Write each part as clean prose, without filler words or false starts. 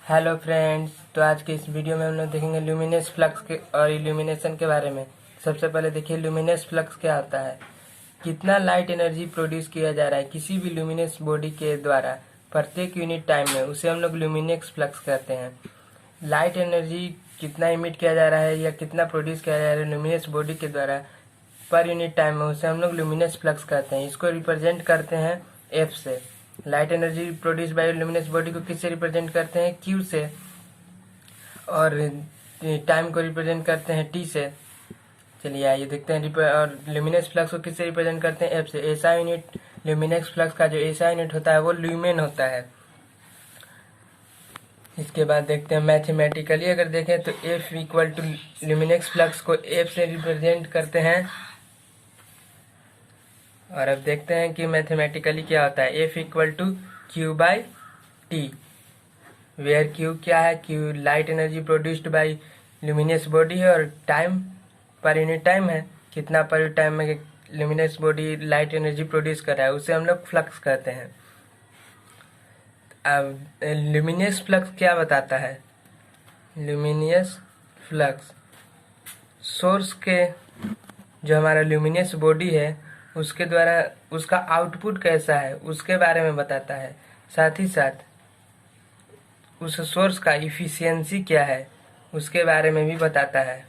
Hello friends, तो आज के इस वीडियो में हम लोग देखेंगे ल्यूमिनस फ्लक्स के और इल्यूमिनेशन के बारे में। सबसे पहले देखिए ल्यूमिनस फ्लक्स क्या होता है। कितना लाइट एनर्जी प्रोड्यूस किया जा रहा है किसी भी ल्यूमिनस बॉडी के द्वारा प्रत्येक यूनिट टाइम में, उसे हम लोग ल्यूमिनस फ्लक्स कहते हैं। लाइट एनर्जी कितना इमिट किया जा रहा है या कितना प्रोड्यूस किया जा रहा है ल्यूमिनस बॉडी के द्वारा पर यूनिट टाइम में, उसे हम लोग ल्यूमिनस फ्लक्स कहते हैं। इसको रिप्रेजेंट करते हैं एफ से। Light energy produce by luminous body को किससे रिप्रेजेंट करते हैं? क्यू से। और टाइम को रिप्रेजेंट करते हैं टी से। चलिए आइए देखते हैं। और ल्यूमिनस फ्लक्स को किससे रिप्रेजेंट करते हैं? एफ से। ऐसा यूनिट ल्यूमिनस फ्लक्स का जो ऐसा यूनिट होता है वो ल्यूमेन होता है। इसके बाद देखते हैं मैथमेटिकली अगर देखें तो F equal to luminous flux को एफ से रिप्रेजेंट करते हैं। और अब देखते हैं कि मैथमेटिकली क्या होता है। F equal to Q by T, where Q क्या है? Q light energy produced by luminous body है और टाइम पर यूनिट टाइम है। कितना पर यूनिट टाइम में luminous body light energy produce कर रहा है, उसे हम लोग फ्लक्स कहते हैं। अब ल्यूमिनस फ्लक्स क्या बताता है? ल्यूमिनस फ्लक्स सोर्स के जो हमारा ल्यूमिनस बॉडी है उसके द्वारा उसका आउटपुट कैसा है उसके बारे में बताता है। साथ ही साथ उस सोर्स का इफिशियंसी क्या है उसके बारे में भी बताता है।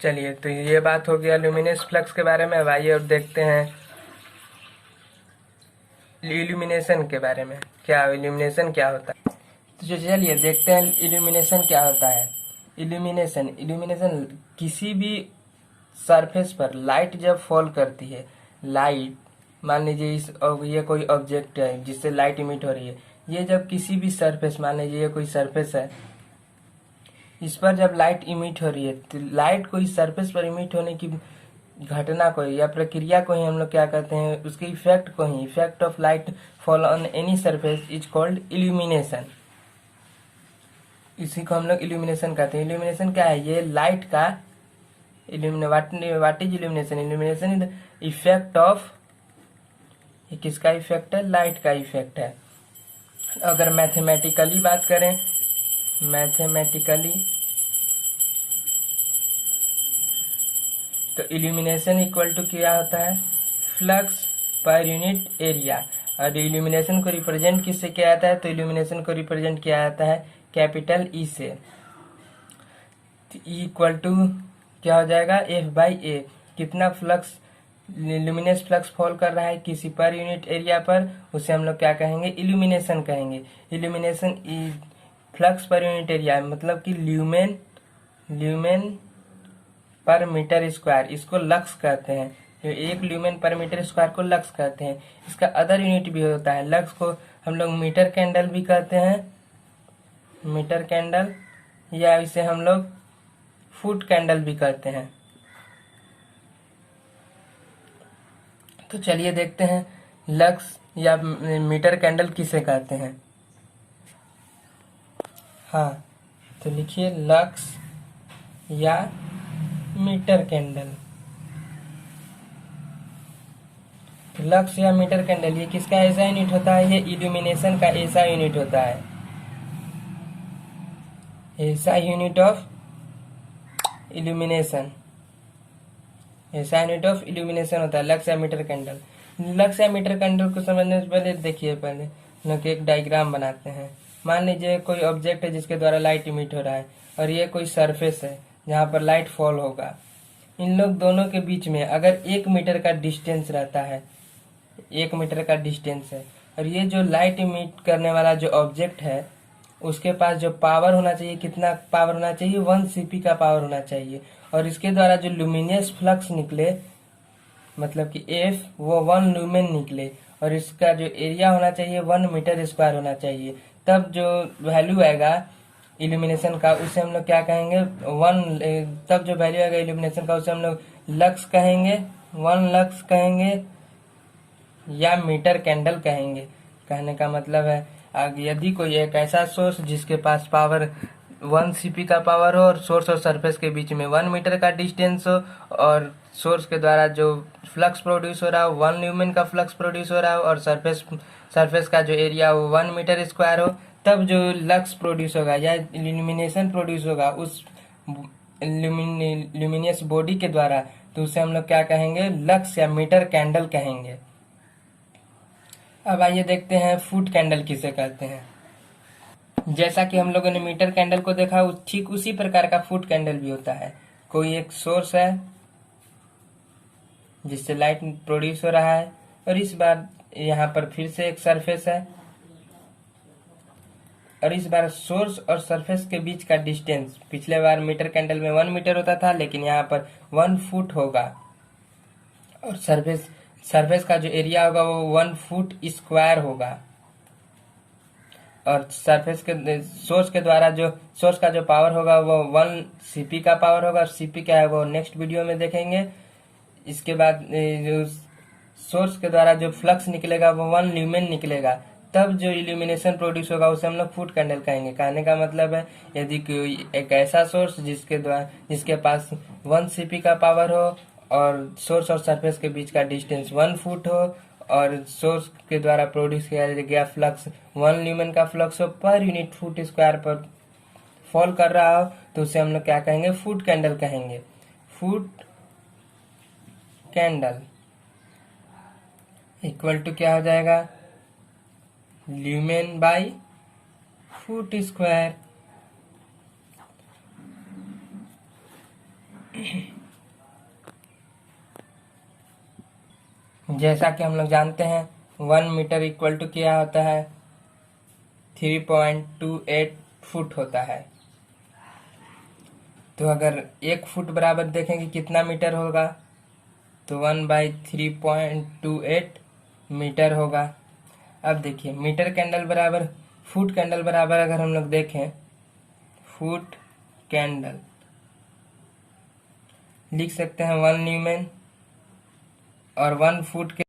चलिए, तो ये बात हो गया ल्यूमिनस फ्लक्स के बारे में। अब आइए और देखते हैं इल्यूमिनेशन के बारे में। क्या इल्यूमिनेशन क्या होता है? तो चलिए देखते हैं इल्यूमिनेशन क्या होता है। इल्यूमिनेशन किसी भी सरफेस पर लाइट जब फॉल करती है, लाइट मान लीजिए ये कोई ऑब्जेक्ट है जिससे लाइट इमिट हो रही है। ये जब किसी भी सरफेस, मान लीजिए ये कोई सरफेस है, इस पर जब लाइट इमिट हो रही है तो लाइट को इस सरफेस पर इमिट होने की घटना को या प्रक्रिया को ही हम लोग क्या कहते हैं? उसके इफेक्ट को ही, effect of light fall on any surface is called illumination. इसी को हम लोग इल्यूमिनेशन कहते हैं। इल्यूमिनेशन क्या है? ये लाइट का what is illumination? Illumination is the effect of, ये किसका इफेक्ट है? लाइट का इफेक्ट है। अगर मैथमेटिकली बात करें, मैथमेटिकली तो इल्यूमिनेशन इक्वल टू क्या होता है? Flux per unit area. और इल्यूमिनेशन को रिप्रेजेंट किससे किया जाता है? तो इल्यूमिनेशन को रिप्रेजेंट किया जाता है कैपिटल ई से। इक्वल टू क्या हो जाएगा? एफ बाई ए। कितना फ्लक्स ल्यूमिनस फ्लक्स फॉल कर रहा है किसी पर यूनिट एरिया पर, उसे हम लोग क्या कहेंगे? इल्यूमिनेशन कहेंगे। Illumination flux per unit area मतलब कि ल्यूमेन पर मीटर स्क्वायर, इसको लक्स कहते हैं। जो एक ल्यूमेन पर मीटर स्क्वायर को लक्स कहते हैं। इसका अदर यूनिट भी होता है। लक्स को हम लोग मीटर कैंडल भी कहते हैं, मीटर कैंडल, या इसे हम लोग फुट कैंडल भी कहते हैं। तो चलिए देखते हैं लक्स या मीटर कैंडल किसे कहते हैं। हाँ, तो लिखिए लक्स या मीटर कैंडल। लक्स या मीटर कैंडल ये किसका ऐसा यूनिट होता है? ये इल्यूमिनेशन का ऐसा यूनिट होता है, ऐसा यूनिट ऑफ इल्यूमिनेशन, ऐसा यूनिट ऑफ इल्यूमिनेशन होता है लक्स या मीटर कैंडल। लक्स या मीटर कैंडल को समझने से पहले देखिए, पहले लोग एक डायग्राम बनाते हैं। मान लीजिए कोई ऑब्जेक्ट है जिसके द्वारा लाइट इमिट हो रहा है और ये कोई सरफेस है जहाँ पर लाइट फॉल होगा। इन लोग दोनों के बीच में अगर 1 मीटर का डिस्टेंस रहता है, 1 मीटर का डिस्टेंस है, और ये जो लाइट इमिट करने वाला जो ऑब्जेक्ट है उसके पास जो पावर होना चाहिए, कितना पावर होना चाहिए? 1 CP का पावर होना चाहिए। और इसके द्वारा जो लुमिनियस फ्लक्स निकले, मतलब कि एफ, वो 1 लुमेन निकले। और इसका जो एरिया होना चाहिए 1 मीटर स्क्वायर होना चाहिए। तब जो वैल्यू आएगा इल्यूमिनेशन का उसे हम लोग क्या कहेंगे? तब जो वैल्यू आएगा इल्यूमिनेशन का उसे हम लोग लक्स कहेंगे, 1 लक्स कहेंगे या मीटर कैंडल कहेंगे। कहने का मतलब है यदि कोई एक ऐसा सोर्स जिसके पास पावर 1 CP का पावर हो और सोर्स और सरफेस के बीच में 1 मीटर का डिस्टेंस हो और सोर्स के द्वारा जो फ्लक्स प्रोड्यूस हो रहा है 1 न्यूमेन का फ्लक्स प्रोड्यूस हो रहा हो और सरफेस का जो एरिया हो 1 मीटर स्क्वायर हो, तब जो लक्स प्रोड्यूस होगा या इल्यूमिनेशन प्रोड्यूस होगा उस ल्यूमिनियस बॉडी के द्वारा, तो उसे हम लोग क्या कहेंगे, लक्स या मीटर कैंडल कहेंगे। अब आइए देखते हैं फुट कैंडल किसे कहते हैं। जैसा कि हम लोगों ने मीटर कैंडल को देखा, ठीक उसी प्रकार का फुट कैंडल भी होता है। कोई एक सोर्स है जिससे लाइट प्रोड्यूस हो रहा है, और इस बार यहाँ पर फिर से एक सरफेस है, और इस बार सोर्स और सरफेस के बीच का डिस्टेंस, पिछले बार मीटर कैंडल में 1 मीटर होता था, लेकिन यहाँ पर 1 फुट होगा, और सरफेस का जो एरिया होगा वो 1 फुट स्क्वायर होगा। और सरफेस के सोर्स के द्वारा जो सोर्स का जो पावर होगा वो 1 सीपी का पावर होगा। सीपी क्या है वो नेक्स्ट वीडियो में देखेंगे। इसके बाद जो सोर्स के द्वारा जो फ्लक्स निकलेगा वो 1 ल्यूमेन निकलेगा, तब जो इल्यूमिनेशन प्रोड्यूस होगा उसे हम लोग फुट कैंडल कहेंगे। कहने का मतलब है, यदि कोई एक ऐसा सोर्स जिसके पास 1 सीपी का पावर हो और सोर्स और सरफेस के बीच का डिस्टेंस 1 फुट हो, और सोर्स के द्वारा प्रोड्यूस किया गया फ्लक्स 1 ल्यूमेन का फ्लक्स हो, पर यूनिट फुट स्क्वायर पर फॉल कर रहा हो, तो उसे हम लोग क्या कहेंगे, फुट कैंडल कहेंगे। फुट कैंडल इक्वल टू क्या हो जाएगा, ल्यूमेन बाई फुट स्क्वायर। जैसा कि हम लोग जानते हैं 1 मीटर इक्वल टू क्या होता है, 3.28 फुट होता है। तो अगर 1 फुट बराबर देखेंगे कितना मीटर होगा, तो 1/3.28 मीटर होगा। अब देखिए मीटर कैंडल बराबर फुट कैंडल बराबर अगर हम लोग देखें, फुट कैंडल लिख सकते हैं 1 न्यूमेन, और 1 फुट के